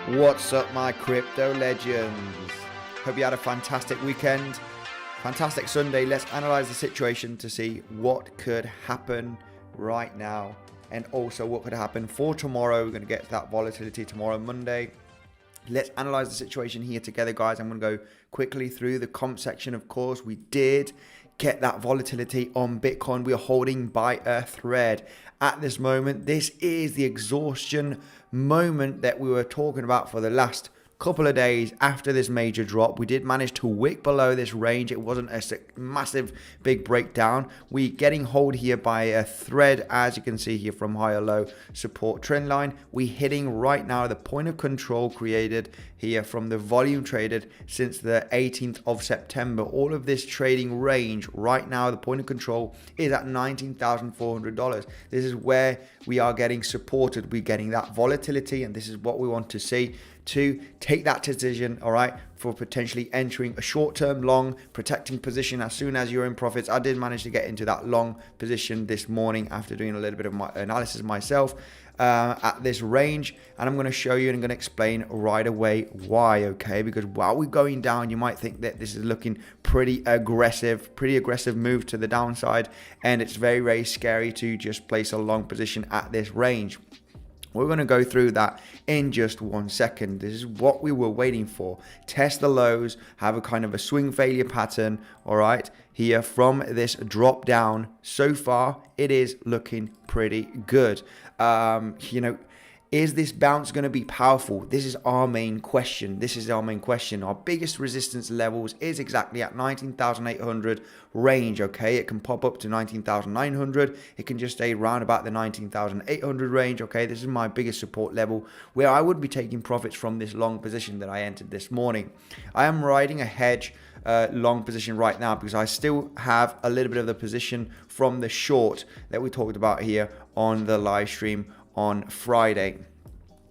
What's up, my crypto legends? Hope you had a fantastic weekend, fantastic Sunday. Let's analyze the situation to see what could happen right now and also what could happen for tomorrow. We're going to get to that volatility tomorrow, Monday. Let's analyze the situation here together, guys. I'm going to go quickly through the comp section. Of course, we did get that volatility on Bitcoin. We are holding by a thread at this moment. This is the exhaustion moment that we were talking about for the last couple of days after this major drop. We did manage to wick below this range. It wasn't a massive big breakdown. We getting hold here by a thread, as you can see here from higher low support trend line. We hitting right now the point of control created here from the volume traded since the 18th of September. All of this trading range right now, the point of control is at $19,400. This is where we are getting supported. We're getting that volatility, and this is what we want to see to take that decision, all right, for potentially entering a short-term long, protecting position as soon as you're in profits. I did manage to get into that long position this morning after doing a little bit of my analysis myself at this range, and I'm going to show you and I'm going to explain right away why, okay? Because while we're going down, you might think that this is looking pretty aggressive move to the downside, and it's very, very scary to just place a long position at this range. We're going to go through that in just 1 second. This is what we were waiting for. Test the lows, have a kind of a swing failure pattern, all right, here from this drop down. So far, it is looking pretty good. Is this bounce going to be powerful? This is our main question. Our biggest resistance levels is exactly at 19,800 range, okay? It can pop up to 19,900. It can just stay around about the 19,800 range, okay? This is my biggest support level where I would be taking profits from this long position that I entered this morning. I am riding a hedge long position right now because I still have a little bit of the position from the short that we talked about here on the live stream on Friday.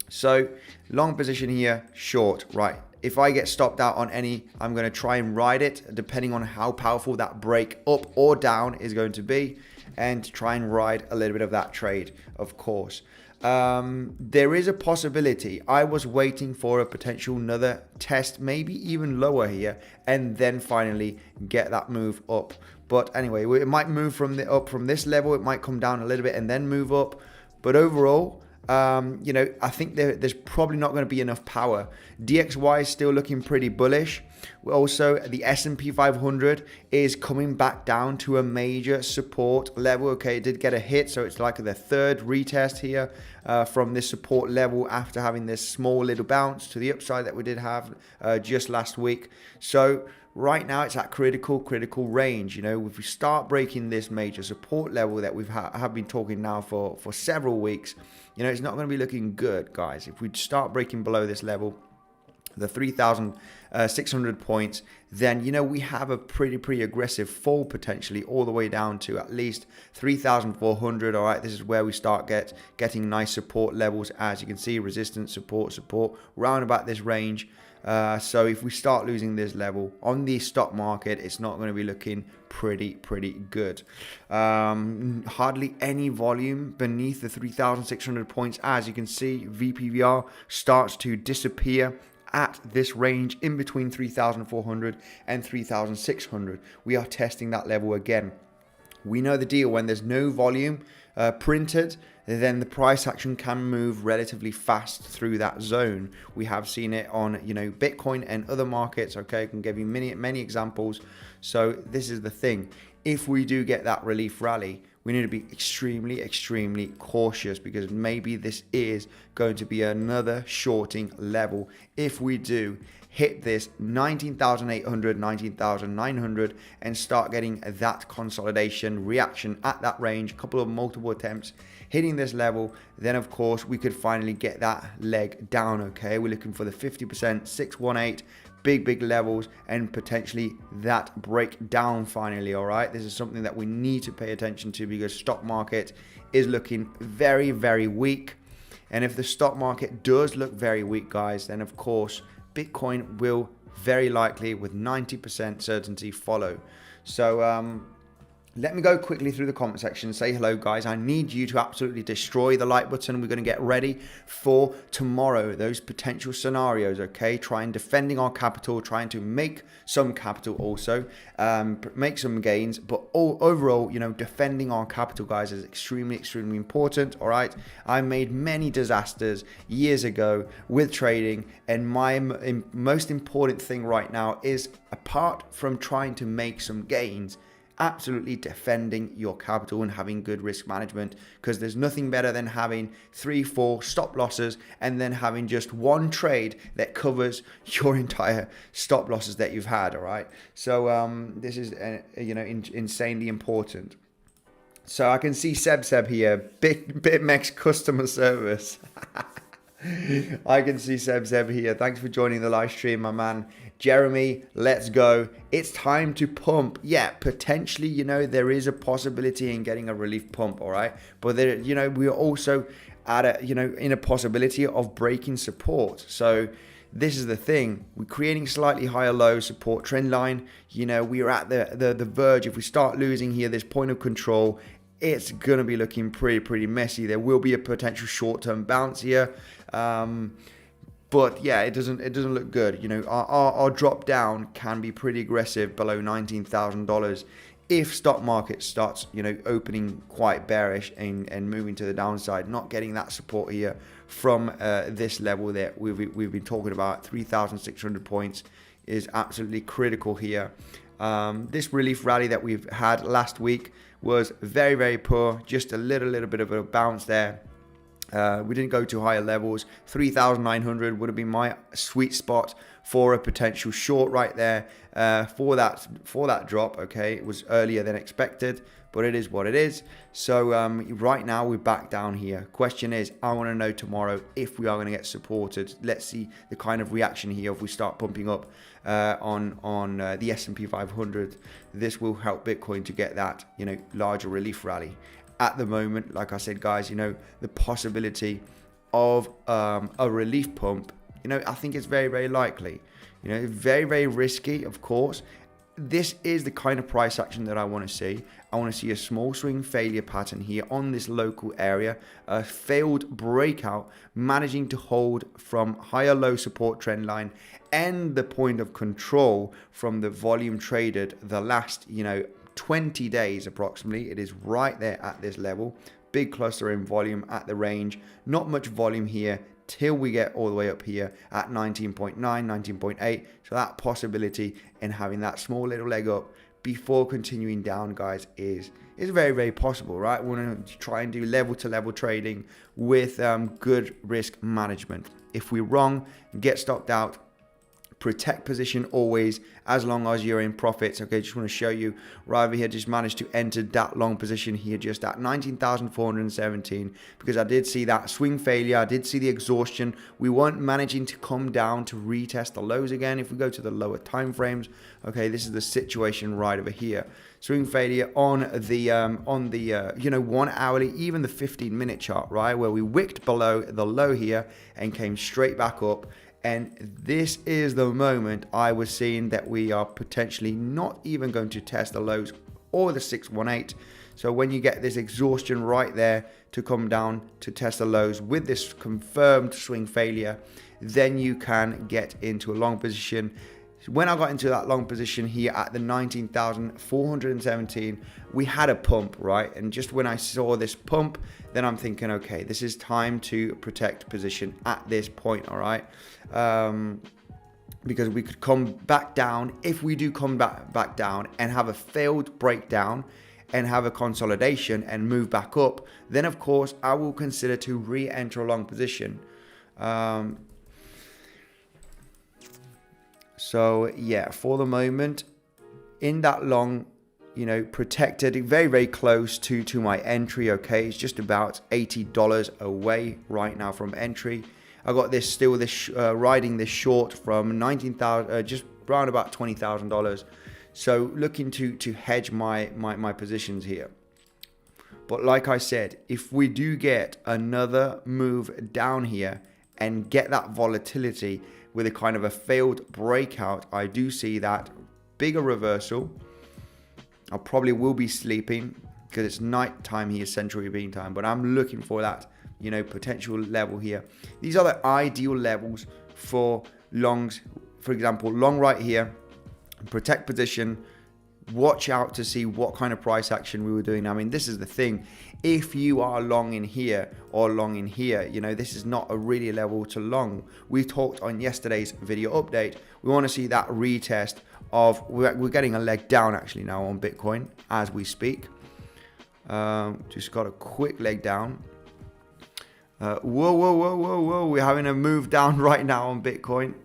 So long position here, short, right? If I get stopped out on any, I'm going to try and ride it depending on how powerful that break up or down is going to be, and try and ride a little bit of that trade, of course. There is a possibility. I was waiting for a potential another test, maybe even lower here, and then finally get that move up. But anyway, it might move up from this level. It might come down a little bit and then move up. But overall, I think there's probably not going to be enough power. DXY is still looking pretty bullish. Also, the S&P 500 is coming back down to a major support level. Okay, it did get a hit, so it's like the third retest here from this support level after having this small little bounce to the upside that we did have just last week. So right now it's at critical range. If we start breaking this major support level that we've have been talking now for several weeks, it's not going to be looking good, guys. If we start breaking below this level, the 3,600 points, then we have a pretty aggressive fall potentially all the way down to at least 3,400. All right, this is where we start getting nice support levels, as you can see, resistance, support, round about this range. So if we start losing this level on the stock market, it's not going to be looking pretty good. Hardly any volume beneath the 3,600 points. As you can see, VPVR starts to disappear at this range in between 3,400 and 3,600. We are testing that level again. We know the deal. When there's no volume printed, then the price action can move relatively fast through that zone. We have seen it on Bitcoin and other markets. Okay, I can give you many examples. So this is the thing. If we do get that relief rally, we need to be extremely cautious, because maybe this is going to be another shorting level. If we do hit this 19,800, 19,900 and start getting that consolidation reaction at that range, a couple of multiple attempts hitting this level, then of course we could finally get that leg down. Okay, we're looking for the 50%, 618, big levels, and potentially that breakdown finally. All right, this is something that we need to pay attention to, because stock market is looking very weak. And if the stock market does look very weak, guys, then of course Bitcoin will very likely, with 90% certainty, follow. So let me go quickly through the comment section and say hello, guys. I need you to absolutely destroy the like button. We're going to get ready for tomorrow, those potential scenarios, okay? Trying defending our capital, trying to make some capital also, make some gains. But overall, defending our capital, guys, is extremely important, all right? I made many disasters years ago with trading, and my most important thing right now is, apart from trying to make some gains, absolutely defending your capital and having good risk management, because there's nothing better than having 3-4 stop losses and then having just one trade that covers your entire stop losses that you've had. All right, so this is insanely important. So I can see Seb here, BitMEX customer service. I can see Seb here. Thanks for joining the live stream, my man. Jeremy, let's go. It's time to pump. Yeah, potentially, there is a possibility in getting a relief pump, all right? But there, we're also at a, in a possibility of breaking support. So this is the thing. We're creating slightly higher low support trend line. We are at the verge. If we start losing here, this point of control, it's going to be looking pretty messy. There will be a potential short-term bounce here. But yeah, it doesn't look good. Our drop down can be pretty aggressive below $19,000 if stock market starts, opening quite bearish and moving to the downside, not getting that support here from this level that we've been talking about. 3,600 points is absolutely critical here. This relief rally that we've had last week was very poor, just a little bit of a bounce there. We didn't go to higher levels. 3,900 would have been my sweet spot for a potential short right there for that drop. Okay, it was earlier than expected, but it is what it is. So right now we're back down here. Question is, I want to know tomorrow if we are going to get supported. Let's see the kind of reaction here if we start pumping up on the S&P 500. This will help Bitcoin to get that larger relief rally. At the moment, like I said, guys, the possibility of a relief pump, I think it's very likely. Very risky, of course. This is the kind of price action that I want to see. I want to see a small swing failure pattern here on this local area, a failed breakout, managing to hold from higher low support trend line and the point of control from the volume traded the last, 20 days approximately. It is right there at this level. Big cluster in volume at the range. Not much volume here till we get all the way up here at 19.9, 19.8. So that possibility in having that small little leg up before continuing down, guys, is very, very possible, right? We want to try and do level to level trading with good risk management. If we're wrong, get stopped out. Protect position always, as long as you're in profits. Okay, just want to show you right over here, just managed to enter that long position here just at 19,417, because I did see that swing failure. I did see the exhaustion. We weren't managing to come down to retest the lows again. If we go to the lower time frames, okay, this is the situation right over here. Swing failure on the 1 hourly, even the 15-minute chart, right, where we wicked below the low here and came straight back up. And this is the moment I was seeing that we are potentially not even going to test the lows or the 618. So when you get this exhaustion right there to come down to test the lows with this confirmed swing failure, then you can get into a long position. When I got into that long position here at the 19,417, we had a pump, right? And just when I saw this pump, then I'm thinking, okay, this is time to protect position at this point, all right? Because we could come back down. If we do come back down and have a failed breakdown and have a consolidation and move back up, then of course I will consider to re-enter a long position. So yeah, for the moment, in that long, protected, very, very close to my entry. Okay, it's just about $80 away right now from entry. I got this riding this short from 19,000, just around about $20,000. So looking to hedge my positions here. But like I said, if we do get another move down here and get that volatility with a kind of a failed breakout, I do see that bigger reversal. I probably will be sleeping because it's night time here, Central European time, but I'm looking for that, potential level here. These are the ideal levels for longs. For example, long right here, protect position, watch out to see what kind of price action we were doing. I mean, this is the thing. If you are long in here or long in here, this is not a really level to long. We talked on yesterday's video update. We want to see that retest of, we're getting a leg down actually now on Bitcoin as we speak. Just got a quick leg down. Whoa. We're having a move down right now on Bitcoin.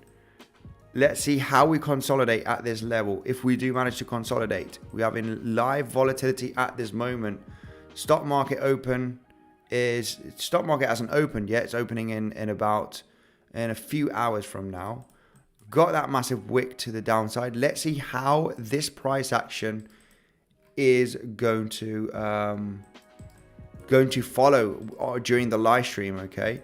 Let's see how we consolidate at this level. If we do manage to consolidate, we have in live volatility at this moment. Stock market hasn't opened yet. It's opening in a few hours from now. Got that massive wick to the downside. Let's see how this price action is going to follow during the live stream, okay?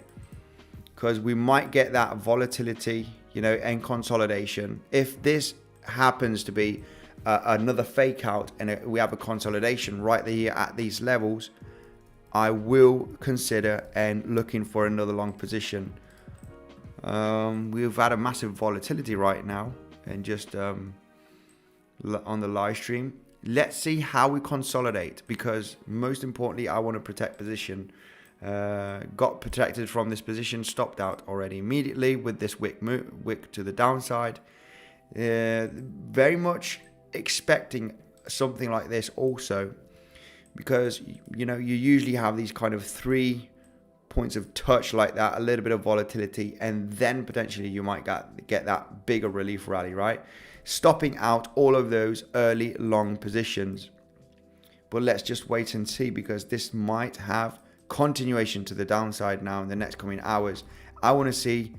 Because we might get that volatility, and consolidation. If this happens to be another fake out and we have a consolidation right here at these levels, I will consider and looking for another long position. We've had a massive volatility right now and just on the live stream. Let's see how we consolidate, because most importantly, I want to protect position. Got protected from this position, stopped out already immediately with this wick to the downside. Very much expecting something like this also, because you usually have these kind of 3 points of touch like that, a little bit of volatility, and then potentially you might get that bigger relief rally, right? Stopping out all of those early long positions. But let's just wait and see, because this might have continuation to the downside now in the next coming hours. I want to see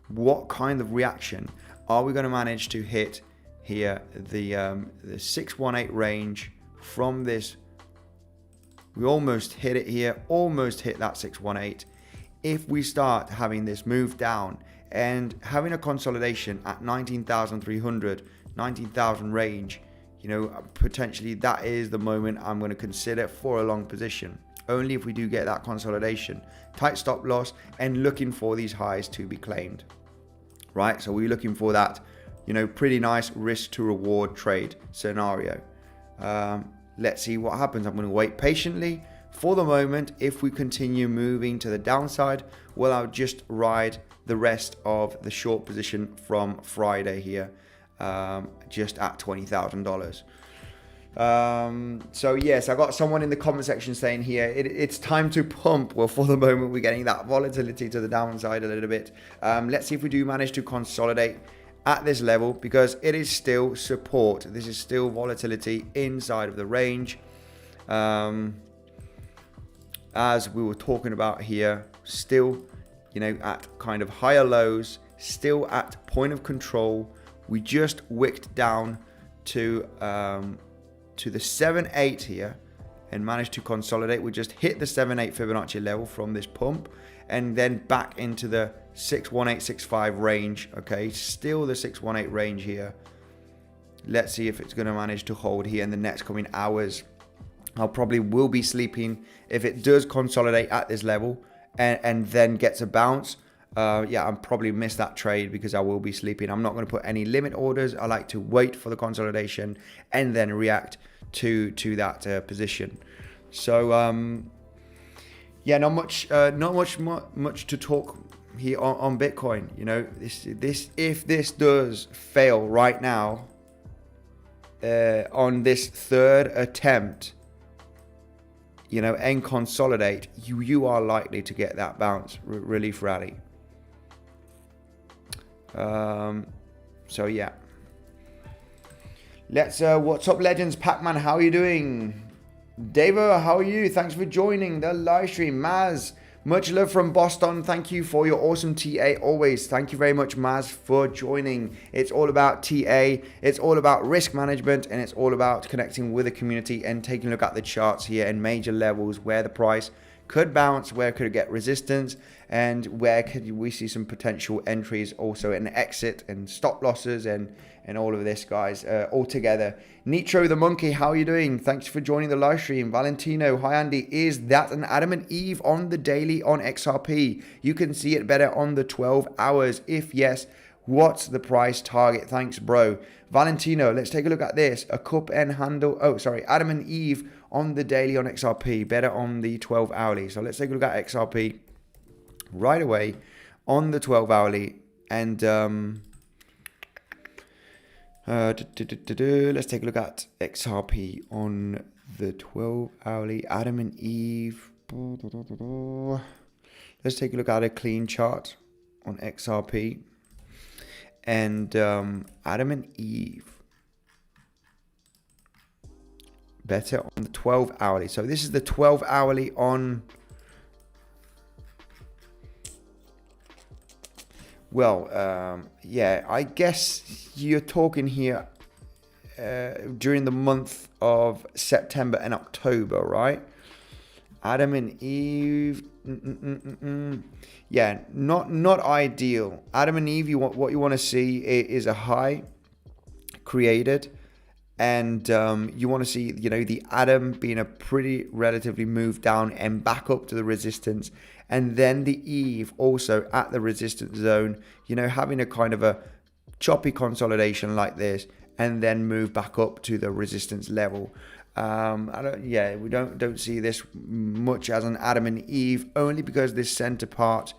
what kind of reaction are we going to manage to hit here. The 618 range from this, we almost hit it here, almost hit that 618. If we start having this move down and having a consolidation at 19,300, 19,000 range, potentially that is the moment I'm going to consider for a long position. Only if we do get that consolidation, tight stop loss, and looking for these highs to be claimed, right? So we're looking for that, pretty nice risk to reward trade scenario. Let's see what happens. I'm going to wait patiently For the moment, if we continue moving to the downside, well, I'll just ride the rest of the short position from Friday here, just at $20,000. So yes, I got someone in the comment section saying here, it's time to pump. Well, for the moment, we're getting that volatility to the downside a little bit. Let's see if we do manage to consolidate at this level, because it is still support. This is still volatility inside of the range. As we were talking about here, still, at kind of higher lows, still at point of control. We just wicked down to the 7-8 here and managed to consolidate. We just hit the 7-8 Fibonacci level from this pump, and then back into the 61865 range. Okay, still the 618 range here. Let's see if it's going to manage to hold here in the next coming hours. I'll probably will be sleeping if it does consolidate at this level and then gets a bounce. I'll probably miss that trade because I will be sleeping. I'm not going to put any limit orders. I like to wait for the consolidation and then react to that position. So not much to talk here on Bitcoin. This if this does fail right now on this third attempt, and consolidate, you are likely to get that bounce relief rally. So yeah, let's what's up, legends? Pac-Man, how are you doing? Davo, how are you? Thanks for joining the live stream. Maz, much love from Boston. Thank you for your awesome TA always. Thank you very much, Maz, for joining. It's all about TA, it's all about risk management, and it's all about connecting with the community and taking a look at the charts here and major levels where the price could bounce, where could it get resistance, and where could we see some potential entries, also an exit and stop losses and all of this, guys, all together. Nitro the Monkey, how are you doing? Thanks for joining the live stream. Valentino, hi Andy, is that an Adam and Eve on the daily on XRP? You can see it better on the 12 hours. If yes, what's the price target? Thanks, bro. Valentino, let's take a look at this. A cup and handle, Adam and Eve on the daily on XRP, better on the 12 hourly. So let's take a look at XRP right away on the 12 hourly, and let's take a look at XRP on the 12 hourly. Adam and Eve. Let's take a look at a clean chart on XRP, and Adam and Eve better on the 12 hourly. So this is the 12 hourly on, I guess you're talking here during the month of September and October, right? Adam and Eve, not ideal. Adam and Eve, what you want to see is a high created, and you want to see, the Adam being a pretty relatively move down and back up to the resistance, and then the Eve also at the resistance zone, having a kind of a choppy consolidation like this, and then move back up to the resistance level. We don't see this much as an Adam and Eve, only because this center part,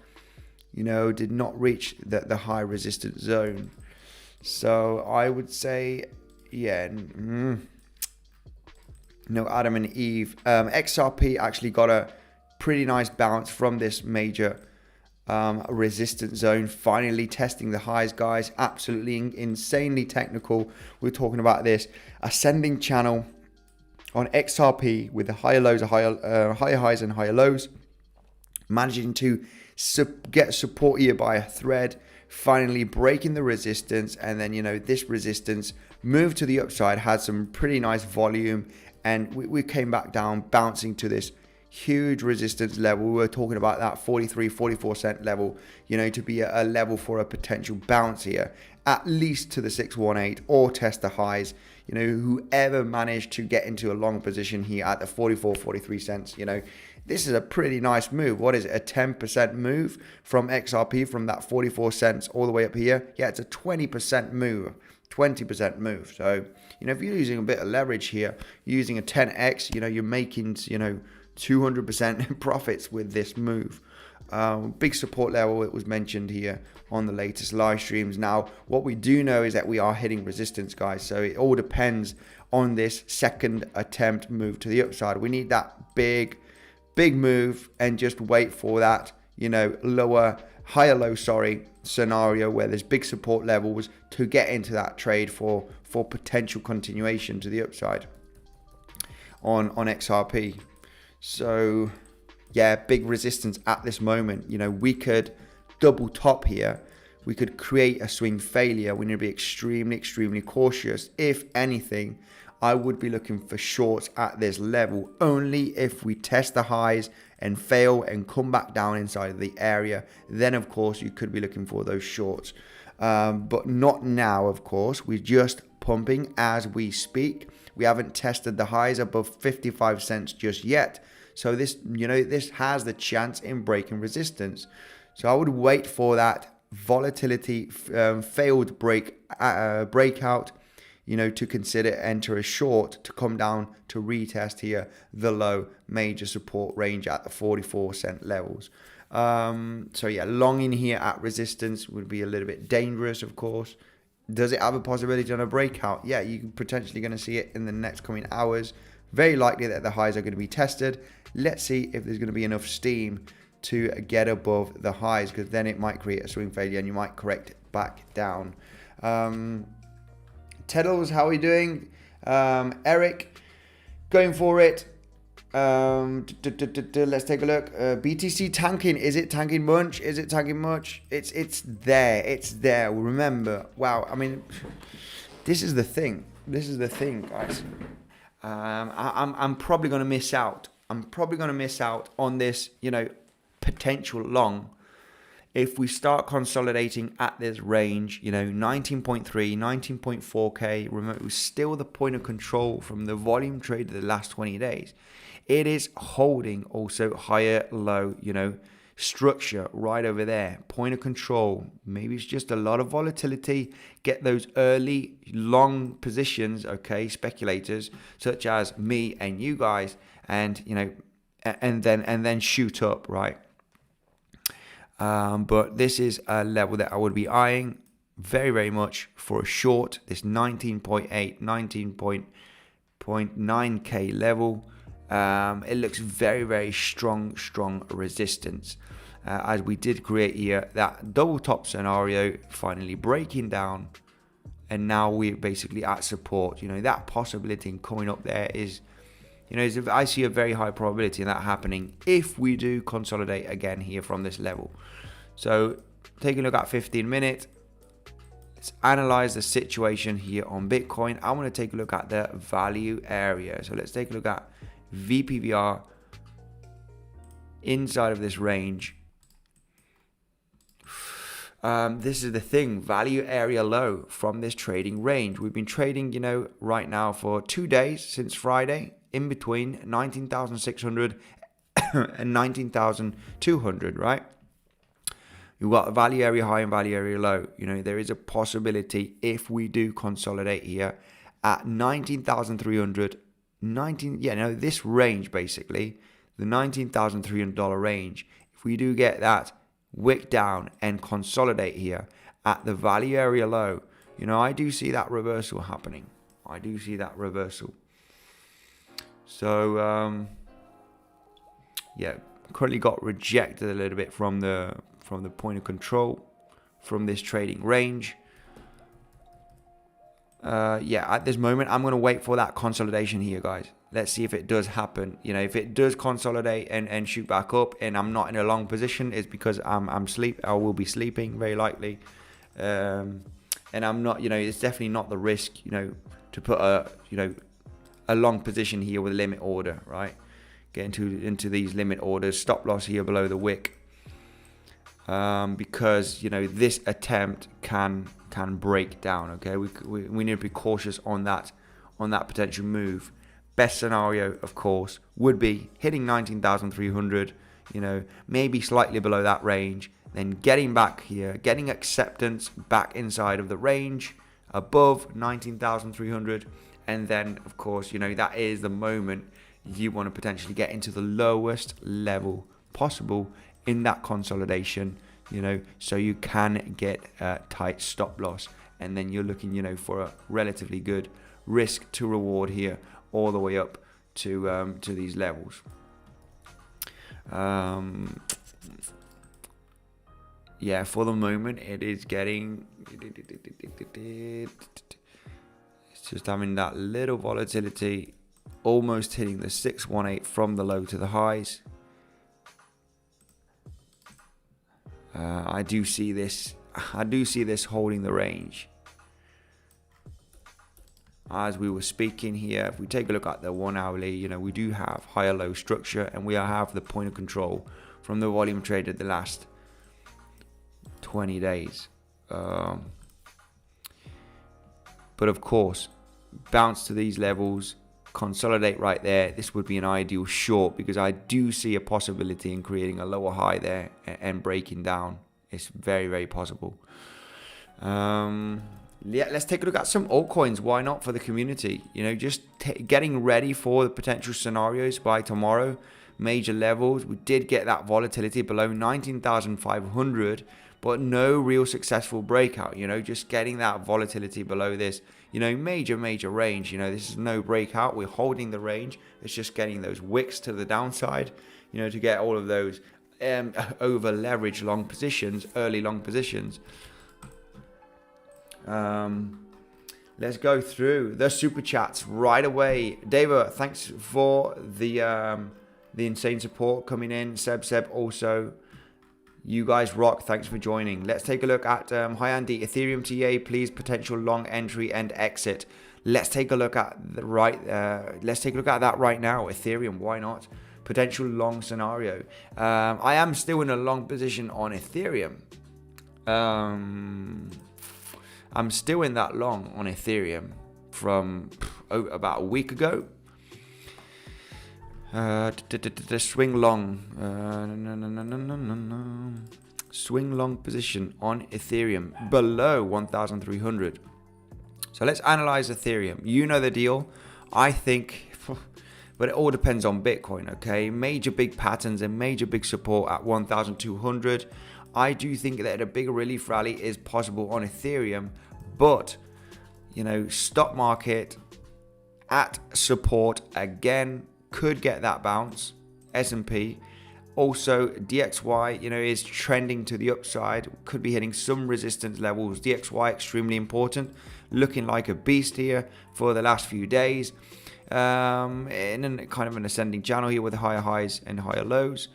did not reach the high resistance zone. So I would say, no Adam and Eve. XRP actually got a pretty nice bounce from this major resistance zone, finally testing the highs, guys. Absolutely insanely technical. We're talking about this ascending channel on XRP with the higher lows, higher highs and higher lows, managing to get support here by a thread, finally breaking the resistance, and then this resistance moved to the upside, had some pretty nice volume, and we came back down, bouncing to this huge resistance level. We were talking about that 44 cent level, to be a level for a potential bounce here, at least to the 618 or test the highs. Whoever managed to get into a long position here at the 43 cents, this is a pretty nice move. What is it? A 10% move from XRP from that 44 cents all the way up here. Yeah, it's a 20% move. 20% move. So, if you're using a bit of leverage here, using a 10x, you're making, 200% profits with this move. Big support level, it was mentioned here on the latest live streams. Now, what we do know is that we are hitting resistance, guys. So it all depends on this second attempt move to the upside. We need that big move and just wait for that, higher low, scenario where there's big support levels to get into that trade for potential continuation to the upside on XRP. So yeah, big resistance at this moment. We could double top here. We could create a swing failure. We need to be extremely cautious. If anything, I would be looking for shorts at this level only if we test the highs and fail and come back down inside of the area. Then of course you could be looking for those shorts, but not now. Of course, we're just pumping as we speak. We haven't tested the highs above 55 cents just yet. So this, this has the chance in breaking resistance. So I would wait for that volatility failed breakout, to consider enter a short to come down to retest here the low major support range at the 44 cent levels. So yeah, long in here at resistance would be a little bit dangerous, of course. Does it have a possibility on a breakout? Yeah, you're potentially going to see it in the next coming hours. Very likely that the highs are going to be tested. Let's see if there's going to be enough steam to get above the highs, because then it might create a swing failure and you might correct back down. Teddles, how are we doing? Eric, going for it. Let's take a look. BTC tanking. Is it tanking much? It's there. It's there. Remember, wow. I mean, this is the thing. Guys. I'm probably going to miss out. On this, potential long. If we start consolidating at this range, 19.3, 19.4K, remember, it was still the point of control from the volume trade of the last 20 days. It is holding also higher low, structure right over there. Point of control. Maybe it's just a lot of volatility. Get those early long positions, okay, speculators such as me and you guys, and and then shoot up, right? But this is a level that I would be eyeing very much for a short. This 19.8, 19.9K level. It looks very strong resistance, as we did create here that double top scenario, finally breaking down, and now we're basically at support. That possibility in coming up there is, I see a very high probability in that happening if we do consolidate again here from this level. So taking a look at 15 minutes, let's analyze the situation here on Bitcoin. I want to take a look at the value area. So let's take a look at VPVR inside of this range. This is the thing, value area low from this trading range. We've been trading, right now for 2 days since Friday, in between 19,600 and 19,200, right? You've got a value area high and value area low. There is a possibility if we do consolidate here at 19,300, this range, basically, the $19,300 range. If we do get that wick down and consolidate here at the value area low, I do see that reversal happening. So currently got rejected a little bit from the point of control from this trading range. At this moment I'm going to wait for that consolidation here, guys. Let's see if it does happen. If it does consolidate and shoot back up and I'm not in a long position, it's because I will be sleeping very likely, and I'm not, it's definitely not the risk, to put a long position here with a limit order, right? Get into these limit orders, stop loss here below the wick, because this attempt can break down. Okay, we need to be cautious on that potential move. Best scenario, of course, would be hitting 19,300, maybe slightly below that range, then getting back here, getting acceptance back inside of the range above 19,300, and then of course that is the moment you want to potentially get into the lowest level possible in that consolidation, so you can get a tight stop loss. And then you're looking, for a relatively good risk to reward here all the way up to these levels. Yeah, for the moment it is getting, it's just having that little volatility, almost hitting the 618 from the low to the highs. I do see this holding the range. As we were speaking here, if we take a look at the 1 hourly, we do have higher low structure, and we have the point of control from the volume traded the last 20 days. But of course, bounce to these levels, consolidate right there. This would be an ideal short, because I do see a possibility in creating a lower high there and breaking down. It's very, very possible. Yeah, let's take a look at some altcoins. Why not, for the community? Just getting ready for the potential scenarios by tomorrow. Major levels. We did get that volatility below 19,500, but no real successful breakout. Just getting that volatility below this, major range. This is no breakout. We're holding the range. It's just getting those wicks to the downside, to get all of those over leveraged long positions, early long positions. Let's go through the super chats right away. Dava, thanks for the insane support coming in. Seb also, you guys rock. Thanks for joining. Let's take a look at hi Andy, Ethereum TA, please, potential long entry and exit. Let's take a look at that right now. Ethereum, why not? Potential long scenario. I am still in a long position on Ethereum. I'm still in that long on Ethereum from about a week ago. The swing long. Swing long position on Ethereum below 1,300. So let's analyze Ethereum. You know the deal. I think, but it all depends on Bitcoin, okay? Major big patterns and major big support at 1,200. I do think that a big relief rally is possible on Ethereum, but stock market at support again, could get that bounce. S&P, also DXY, is trending to the upside, could be hitting some resistance levels. DXY extremely important, looking like a beast here for the last few days, in a kind of an ascending channel here with higher highs and higher lows,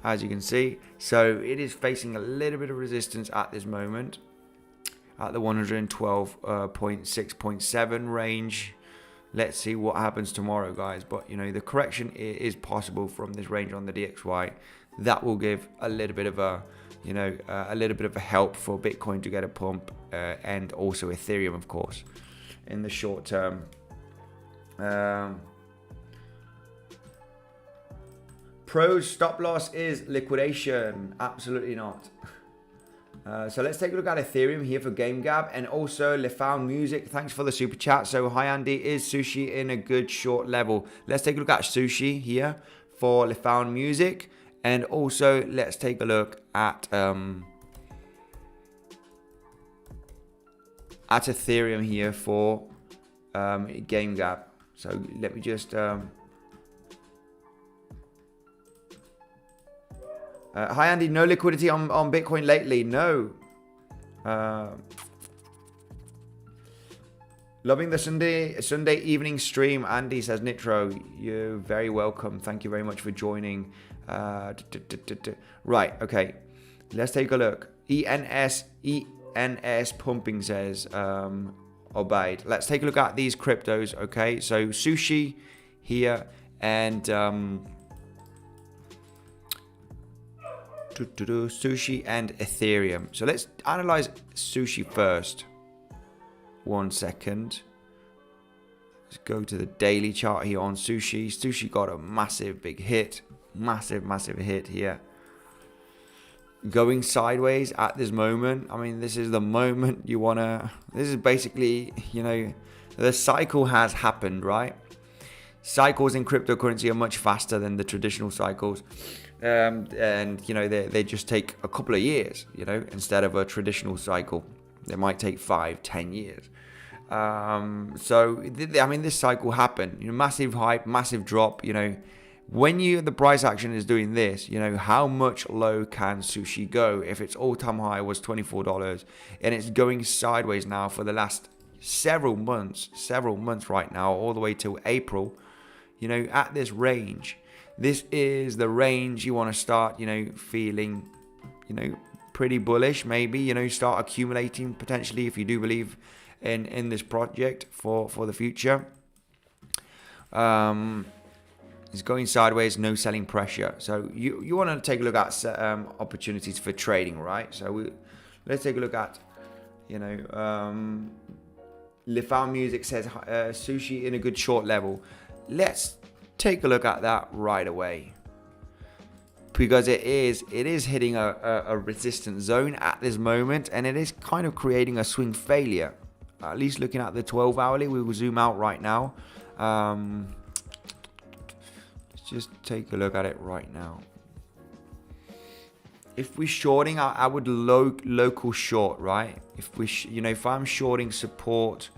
as you can see. So it is facing a little bit of resistance at this moment at the 112.6.7 range. Let's see what happens tomorrow, guys. But the correction is possible from this range on the DXY. That will give a little bit of a help for Bitcoin to get a pump, and also Ethereum, of course, in the short term. Pros stop loss is liquidation. Absolutely not. So let's take a look at Ethereum here for Game Gab, and also LeFound Music. Thanks for the super chat. So hi Andy, is Sushi in a good short level? Let's take a look at Sushi here for LeFound Music, and also let's take a look at Ethereum here for Game Gab. So let me just hi Andy, no liquidity on Bitcoin lately. No. Loving the Sunday evening stream, Andy, says Nitro. You're very welcome. Thank you very much for joining. Right, okay. Let's take a look. ENS pumping, says Obaid. Let's take a look at these cryptos, okay? So Sushi here and Sushi and Ethereum. So let's analyze Sushi first. 1 second. Let's go to the daily chart here on Sushi. Sushi got a massive big hit. Massive hit here. Going sideways at this moment. I mean, this is the moment you want to... This is basically, the cycle has happened, right? cycles in cryptocurrency are much faster than the traditional cycles. And, you know, they just take a couple of years, you know, instead of a traditional cycle. They might take 5-10 years. So, I mean, this cycle happened, you know, massive hype, massive drop, you know. When the price action is doing this, you know, how much low can Sushi go? If its all-time high was $24 and it's going sideways now for the last several months right now, all the way till April, you know, at this range. This is the range you want to start, you know, feeling, you know, pretty bullish, maybe, you know, start accumulating potentially if you do believe in this project for the future. It's going sideways, no selling pressure. So you want to take a look at opportunities for trading, right? So let's take a look at, you know, Lifao Music says Sushi in a good short level. Let's take a look at that right away, because it is hitting a resistance zone at this moment, and it is kind of creating a swing failure. At least looking at the 12 hourly, we will zoom out right now. Let's just take a look at it right now. If we're shorting, I would local short, right? If we, you know, if I'm shorting support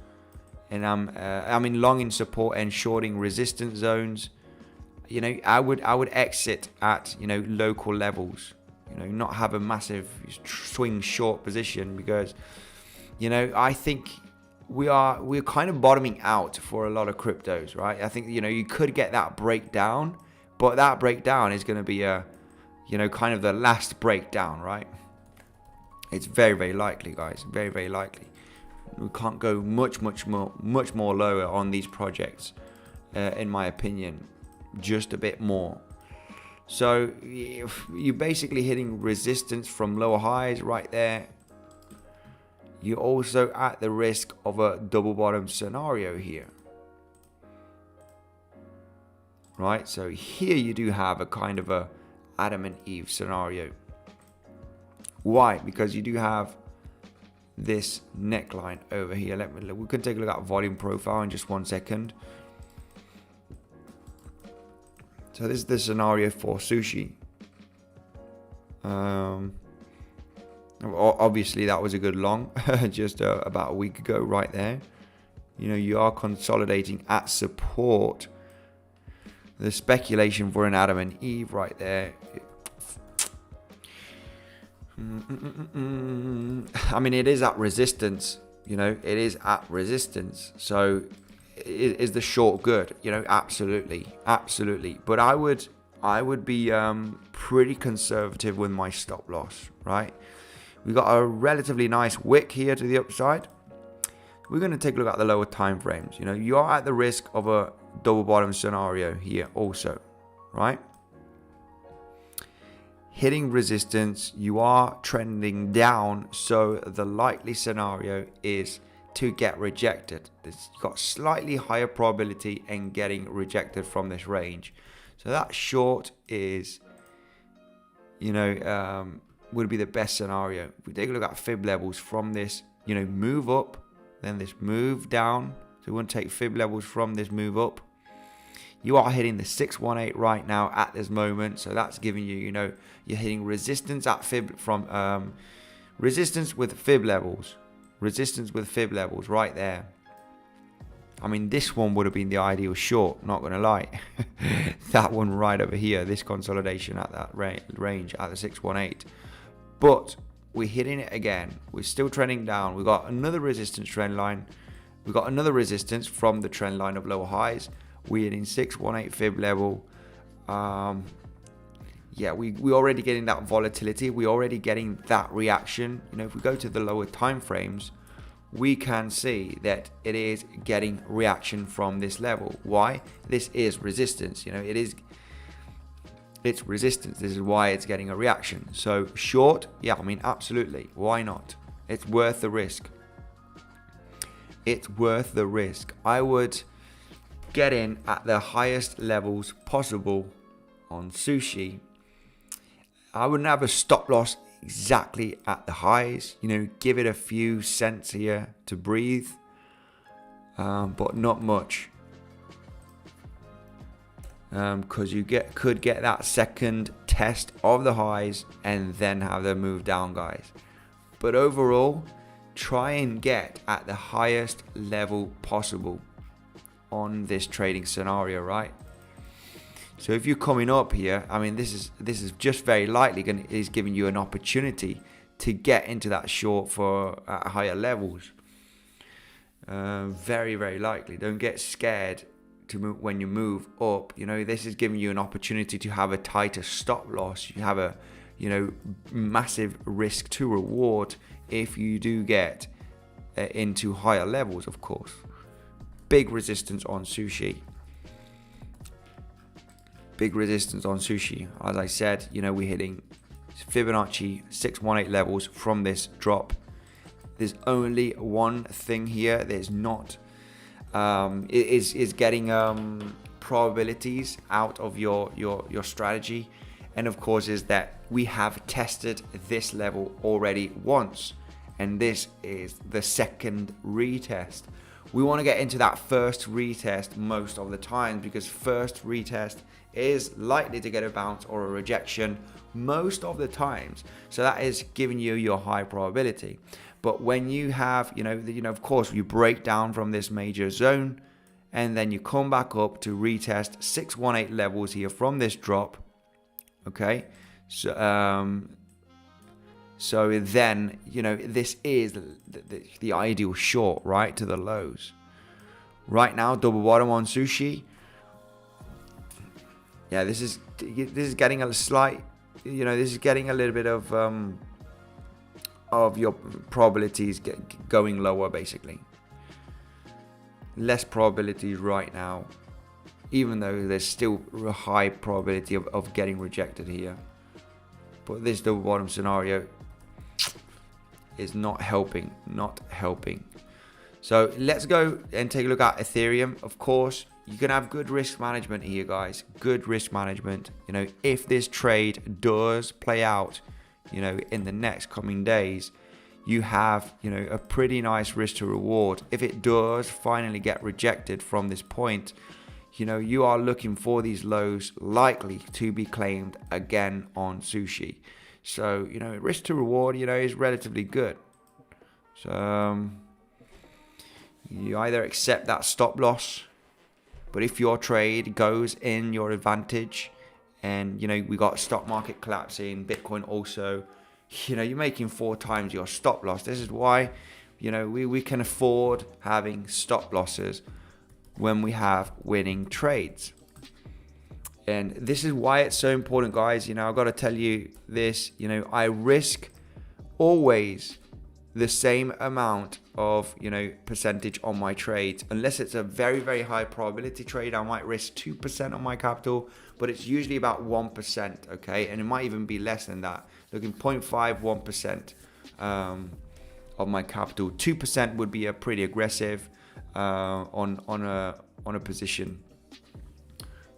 and I'm in long in support and shorting resistance zones, you know, I would exit at, you know, local levels. You know, not have a massive swing short position, because, you know, I think we're kind of bottoming out for a lot of cryptos, right? I think, you know, you could get that breakdown, but that breakdown is going to be a, you know, kind of the last breakdown, right? It's very, very likely, guys. Very, very likely. We can't go much more lower on these projects, in my opinion. Just a bit more. So you're basically hitting resistance from lower highs right there. You're also at the risk of a double bottom scenario here. Right? So here you do have a kind of a Adam and Eve scenario. Why? Because you do have this neckline over here. We can take a look at volume profile in just 1 second. So this is the scenario for Sushi. Obviously that was a good long, just about a week ago right there. You know, you are consolidating at support. The speculation for an Adam and Eve right there. I mean, it is at resistance, you know, it is at resistance. So is the short good? You know, absolutely. But I would be pretty conservative with my stop loss, right? We got a relatively nice wick here to the upside. We're going to take a look at the lower time frames. You know, you are at the risk of a double bottom scenario here also, right? Hitting resistance, you are trending down, so the likely scenario is to get rejected. It's got slightly higher probability in getting rejected from this range. So that short is, you know, would be the best scenario. If we take a look at fib levels from this, you know, move up, then this move down. So we want to take fib levels from this move up. You are hitting the 618 right now at this moment. So that's giving you, you know, you're hitting resistance at fib from resistance with fib levels. Resistance with fib levels right there. I mean, this one would have been the ideal short, not going to lie. That one right over here, this consolidation at that range at the 618. But we're hitting it again. We're still trending down. We've got another resistance trend line. We've got another resistance from the trend line of lower highs. We're hitting 618 fib level. Yeah, we're already getting that volatility. We're already getting that reaction. You know, if we go to the lower time frames, we can see that it is getting reaction from this level. Why? This is resistance. You know, it's resistance. This is why it's getting a reaction. So short, yeah, I mean, absolutely. Why not? It's worth the risk. It's worth the risk. I would get in at the highest levels possible on Sushi. I wouldn't have a stop loss exactly at the highs. You know, give it a few cents here to breathe, but not much. because you could get that second test of the highs and then have them move down, guys. But overall, try and get at the highest level possible on this trading scenario, right? So if you're coming up here, I mean, this is just very likely is giving you an opportunity to get into that short for at higher levels. Very, very likely. Don't get scared to move when you move up. You know, this is giving you an opportunity to have a tighter stop loss. You have a, you know, massive risk to reward if you do get into higher levels, of course. Big resistance on Sushi. Big resistance on Sushi. As I said, you know, we're hitting Fibonacci 618 levels from this drop. There's only one thing here. There's not is getting probabilities out of your strategy, and of course is that we have tested this level already once, and this is the second retest. We want to get into that first retest most of the time, because first retest is likely to get a bounce or a rejection most of the times. So that is giving you your high probability. But when you have, you know, of course, you break down from this major zone and then you come back up to retest 618 levels here from this drop. Okay. So then, you know, this is the ideal short, right, to the lows. Right now, double bottom on Sushi. Yeah, this is getting a slight, you know, this is getting a little bit of your probabilities going lower, basically. Less probabilities right now, even though there's still a high probability of getting rejected here. But this double bottom scenario is not helping. So let's go and take a look at Ethereum. Of course, you can have good risk management here, guys. Good risk management. You know, if this trade does play out, you know, in the next coming days, you have, you know, a pretty nice risk to reward. If it does finally get rejected from this point, you know, you are looking for these lows likely to be claimed again on Sushi. So, you know, risk to reward, you know, is relatively good. So you either accept that stop loss, but if your trade goes in your advantage, and, you know, we got stock market collapsing, Bitcoin also, you know, you're making 4 times your stop loss. This is why, you know, we can afford having stop losses when we have winning trades. And this is why it's so important, guys. You know, I've got to tell you this, you know, I risk always the same amount of, you know, percentage on my trades. Unless it's a very, very high probability trade, I might risk 2% on my capital, but it's usually about 1%, okay? And it might even be less than that. Looking 0.5, 1% of my capital. 2% would be a pretty aggressive on a position.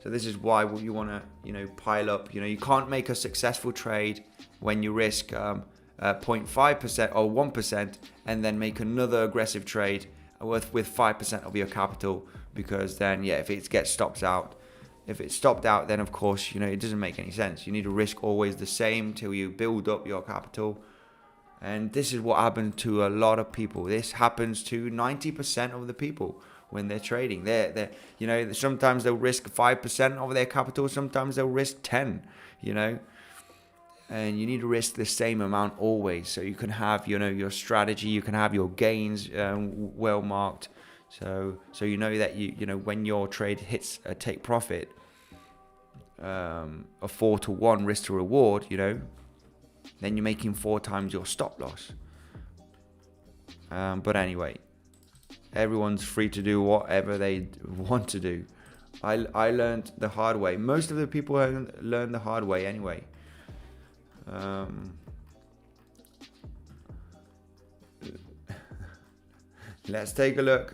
So this is why you want to, you know, pile up. You know, you can't make a successful trade when you risk 0.5% or 1% and then make another aggressive trade with 5% of your capital, because then, yeah, if it gets stopped out, then of course, you know, it doesn't make any sense. You need to risk always the same till you build up your capital. And this is what happens to a lot of people. This happens to 90% of the people when they're trading. They're you know, sometimes they'll risk 5% of their capital, sometimes they'll risk 10, you know. And you need to risk the same amount always, so you can have, you know, your strategy, you can have your gains well marked, so you know that you know when your trade hits a take profit, a 4-to-1 risk to reward, you know, then you're making 4 times your stop loss. But anyway, everyone's free to do whatever they want to do. I learned the hard way. Most of the people learn the hard way anyway. Let's take a look.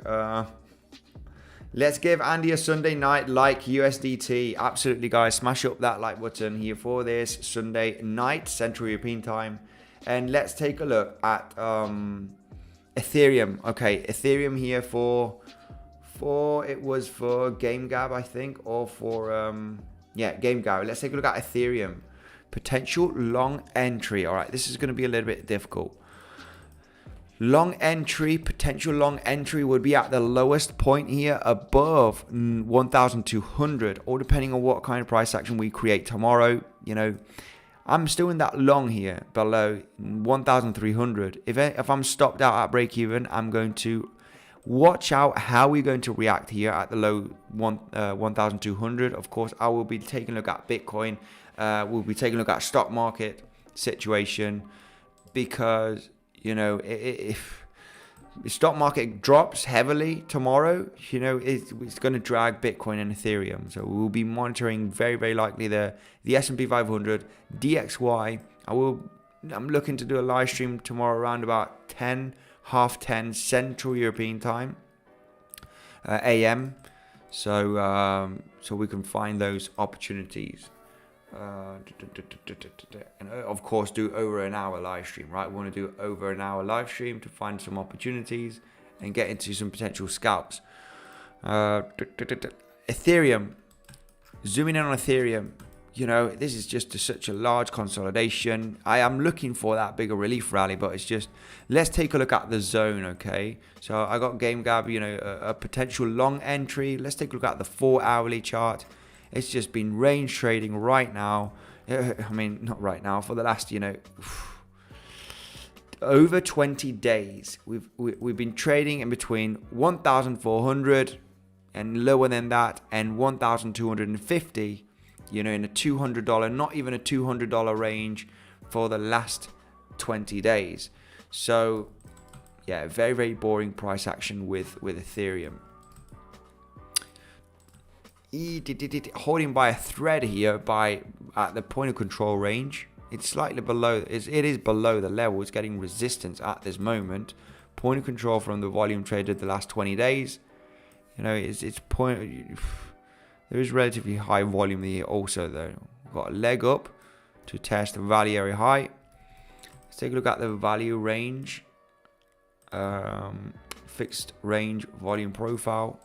Let's give Andy a Sunday night like USDT. Absolutely, guys. Smash up that like button here for this Sunday night, Central European time. And let's take a look at Ethereum. Okay, Ethereum here for it was for GameGab, I think, or for GameGab. Let's take a look at Ethereum. Potential long entry. All right, this is going to be a little bit difficult. Potential long entry would be at the lowest point here above 1,200, or depending on what kind of price action we create tomorrow. I'm still in that long here below 1,300. If I'm stopped out at break even, I'm going to watch out how we're going to react here at the low 1,200. Of course, I will be taking a look at Bitcoin. We'll be taking a look at stock market situation, because if the stock market drops heavily tomorrow, it's going to drag Bitcoin and Ethereum. So we'll be monitoring very, very likely the S&P 500, DXY. I'm looking to do a live stream tomorrow around about half 10 Central European time, AM. So we can find those opportunities. And of course do over an hour live stream, right? We want to do over an hour live stream to find some opportunities and get into some potential scalps. Ethereum, zooming in on Ethereum, this is just such a large consolidation. I am looking for that bigger relief rally, but it's just, let's take a look at the zone. Okay, so I got GameGab, a potential long entry. Let's take a look at the 4-hourly chart. It's just been range trading right now. I mean, not right now, for the last, over 20 days. We've been trading in between 1,400 and lower than that, and 1,250, in a $200, not even a $200 range for the last 20 days. So, yeah, very, very boring price action with Ethereum. Holding by a thread here at the point of control range. It's slightly below, it is below the level. It's getting resistance at this moment. Point of control from the volume traded the last 20 days. There is relatively high volume here also though. We've got a leg up to test the value area high. Let's take a look at the value range. Fixed range volume profile.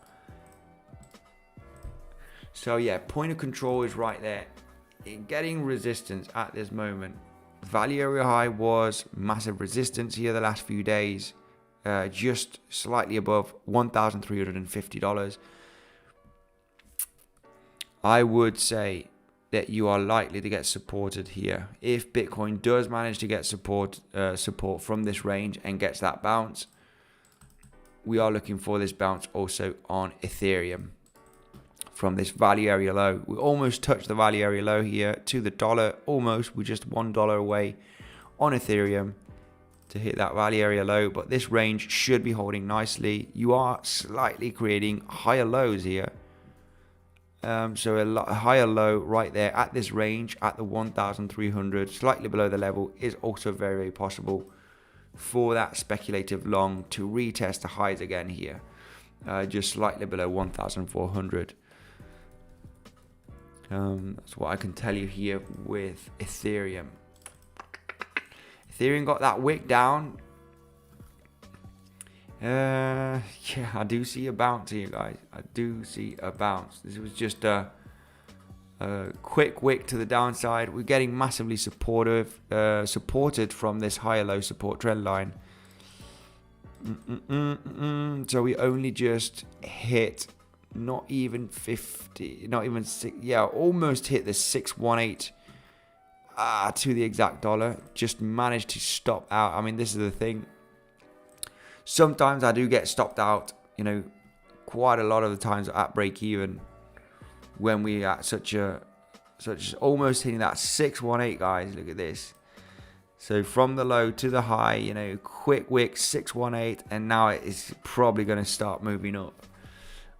So yeah, point of control is right there. Getting resistance at this moment. Value area high was massive resistance here the last few days. Just slightly above $1,350. I would say that you are likely to get supported here. If Bitcoin does manage to get support from this range and gets that bounce, we are looking for this bounce also on Ethereum. From this value area low, we almost touched the value area low here to the dollar. Almost, we're just $1 away on Ethereum to hit that value area low, but this range should be holding nicely. You are slightly creating higher lows here, so a higher low right there at this range at the 1,300, slightly below the level, is also very, very possible for that speculative long to retest the highs again here, just slightly below 1,400. That's what I can tell you here with Ethereum. Ethereum got that wick down. Yeah, I do see a bounce here, guys. I do see a bounce. This was just a quick wick to the downside. We're getting massively supported from this higher low support trend line. So we only just hit not even 50, not even 6, yeah, almost hit the 618 to the exact dollar. Just managed to stop out. I mean, this is the thing. Sometimes I do get stopped out, quite a lot of the times at break even when we at such almost hitting that 618, guys. Look at this. So from the low to the high, quick wick 618, and now it is probably going to start moving up,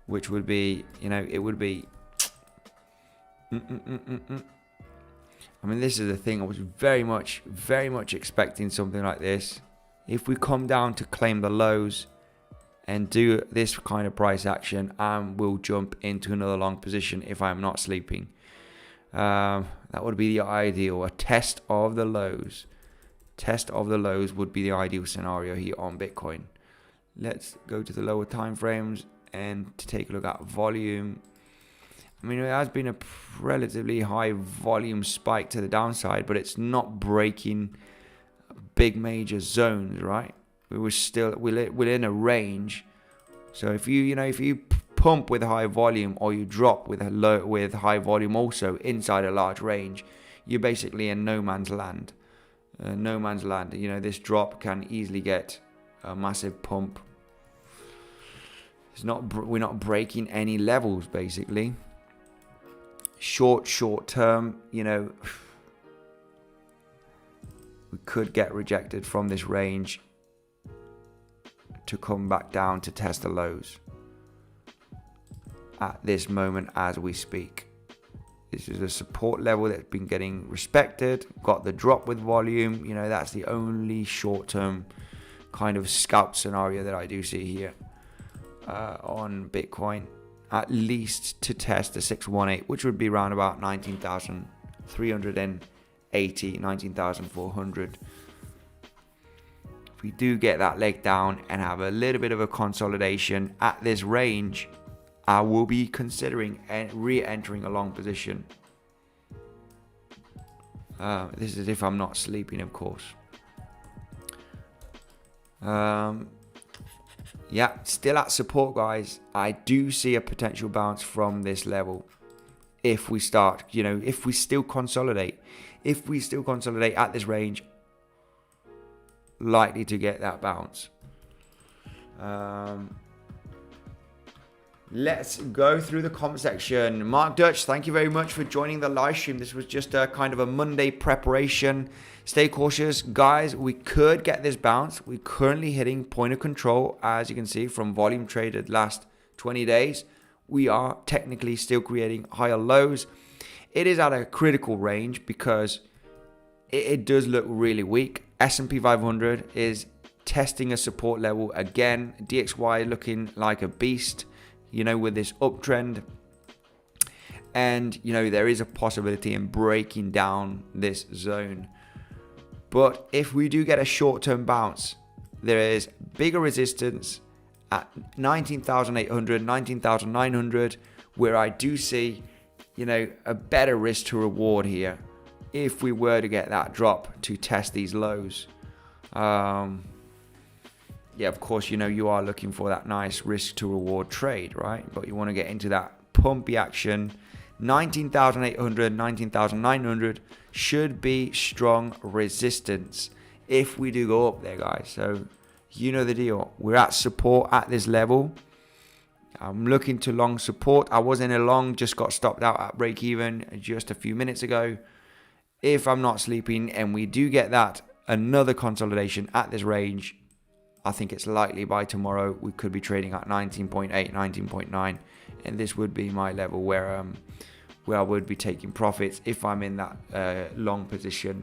which would be, it would be. I mean, this is the thing. I was very much expecting something like this. If we come down to claim the lows and do this kind of price action, we'll jump into another long position if I'm not sleeping. That would be the ideal. A test of the lows. Test of the lows would be the ideal scenario here on Bitcoin. Let's go to the lower time frames. and to take a look at volume, I mean, it has been a relatively high volume spike to the downside, but it's not breaking big major zones, right? We're in a range. So if you pump with high volume, or you drop with high volume also inside a large range, you're basically in no man's land. This drop can easily get a massive pump. We're not breaking any levels basically. Short term, we could get rejected from this range to come back down to test the lows at this moment as we speak. This is a support level that's been getting respected. Got the drop with volume. That's the only short-term kind of scalp scenario that I do see here on Bitcoin. At least to test the 618, which would be around about 19,380, 19,400. If we do get that leg down and have a little bit of a consolidation at this range, I will be considering re-entering a long position. This is if I'm not sleeping, of course. Yeah, still at support, guys. I do see a potential bounce from this level. If we start, if we still consolidate at this range, likely to get that bounce. Let's go through the comment section. Mark Dutch, thank you very much for joining the live stream. This was just a kind of a Monday preparation. Stay cautious, guys. We could get this bounce. We're currently hitting point of control, as you can see from volume traded last 20 days. We are technically still creating higher lows. It is at a critical range because it does look really weak. S&P 500 is testing a support level again. DXY looking like a beast, with this uptrend. And, there is a possibility in breaking down this zone. But if we do get a short-term bounce, there is bigger resistance at 19,800, 19,900, where I do see, a better risk to reward here if we were to get that drop to test these lows. Yeah, of course, you are looking for that nice risk to reward trade, right? But you want to get into that pumpy action. 19,800, 19,900 should be strong resistance if we do go up there, guys. So you know the deal. We're at support at this level. I'm looking to long support. I was in a long, just got stopped out at break even just a few minutes ago. If I'm not sleeping and we do get that another consolidation at this range, I think it's likely by tomorrow we could be trading at 19.8, 19.9, and this would be my level where I would be taking profits if I'm in that long position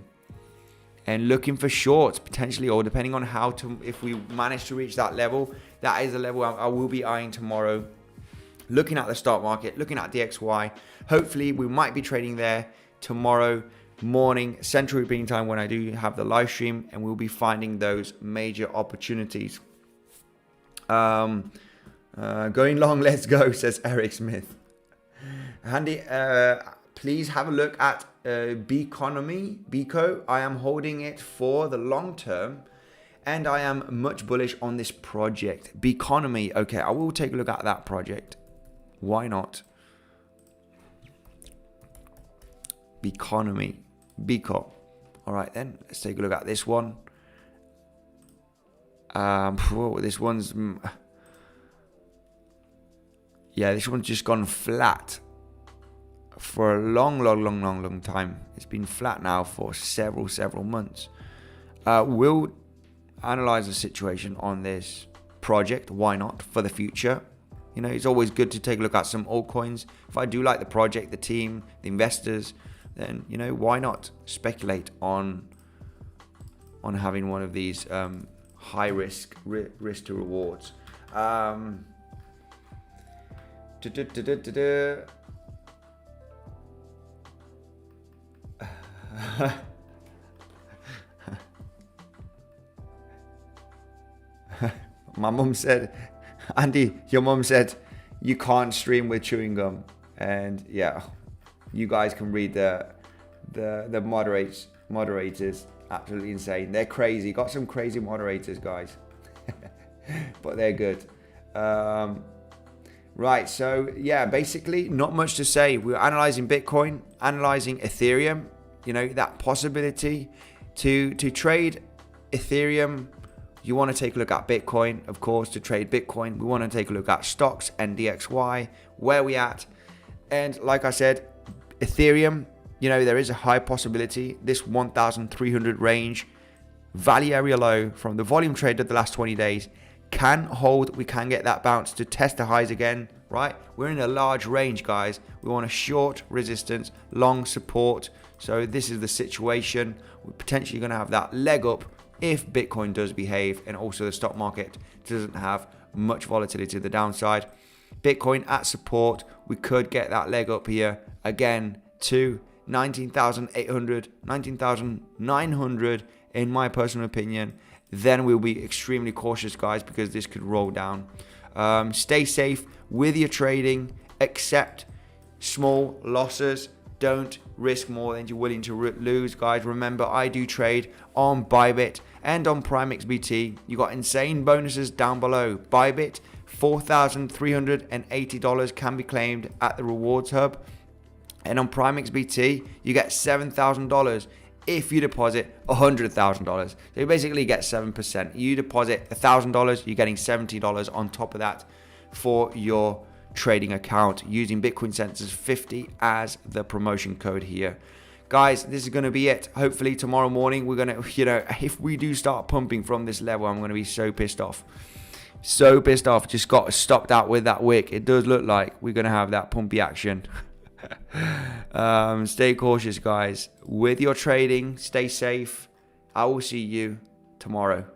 and looking for shorts potentially, or depending on if we manage to reach that level, that is the level I will be eyeing tomorrow. Looking at the stock market, looking at DXY, hopefully we might be trading there tomorrow morning Central European time when I do have the live stream, and we'll be finding those major opportunities. Going long, let's go, says Eric Smith. Handy, please have a look at Bico. I am holding it for the long term, and I am much bullish on this project. Biconomy, okay, I will take a look at that project. Why not? Biconomy. Bico. All right then, let's take a look at this one. This one's this one's just gone flat for a long time. It's been flat now for several months. We'll analyze the situation on this project. Why not, for the future? It's always good to take a look at some altcoins. If I do like the project, the team, the investors, then why not speculate on having one of these high risk to rewards. My mum said Andy, your mum said you can't stream with chewing gum. And yeah, you guys can read the moderators. Absolutely insane. They're crazy. Got some crazy moderators, guys. But they're good. Right, so yeah, basically not much to say. We're analyzing Bitcoin, analyzing Ethereum, that possibility to trade Ethereum. You want to take a look at Bitcoin, of course. To trade Bitcoin, we want to take a look at stocks, NDXY, where we at. And like I said, Ethereum, there is a high possibility this 1,300 range value area low from the volume trade of the last 20 days can hold. We can get that bounce to test the highs again, right? We're in a large range, guys. We want a short resistance, long support. So this is the situation. We're potentially going to have that leg up if Bitcoin does behave, and also the stock market doesn't have much volatility to the downside. Bitcoin at support, we could get that leg up here again to 19,800, 19,900 in my personal opinion. Then we'll be extremely cautious, guys, because this could roll down. Stay safe with your trading, accept small losses. Don't risk more than you're willing to lose, guys. Remember, I do trade on Bybit and on PrimeXBT. You got insane bonuses down below. Bybit, $4,380 can be claimed at the rewards hub. And on PrimeXBT, you get $7,000 if you deposit $100,000. So you basically get 7%. You deposit $1,000, you're getting $70 on top of that for your trading account using Bitcoinsensus 50 as the promotion code here. Guys, this is going to be it. Hopefully tomorrow morning we're going to, if we do start pumping from this level, I'm going to be so pissed off. So pissed off. Just got stopped out with that wick. It does look like we're going to have that pumpy action. Stay cautious, guys, with your trading. Stay safe. I will see you tomorrow.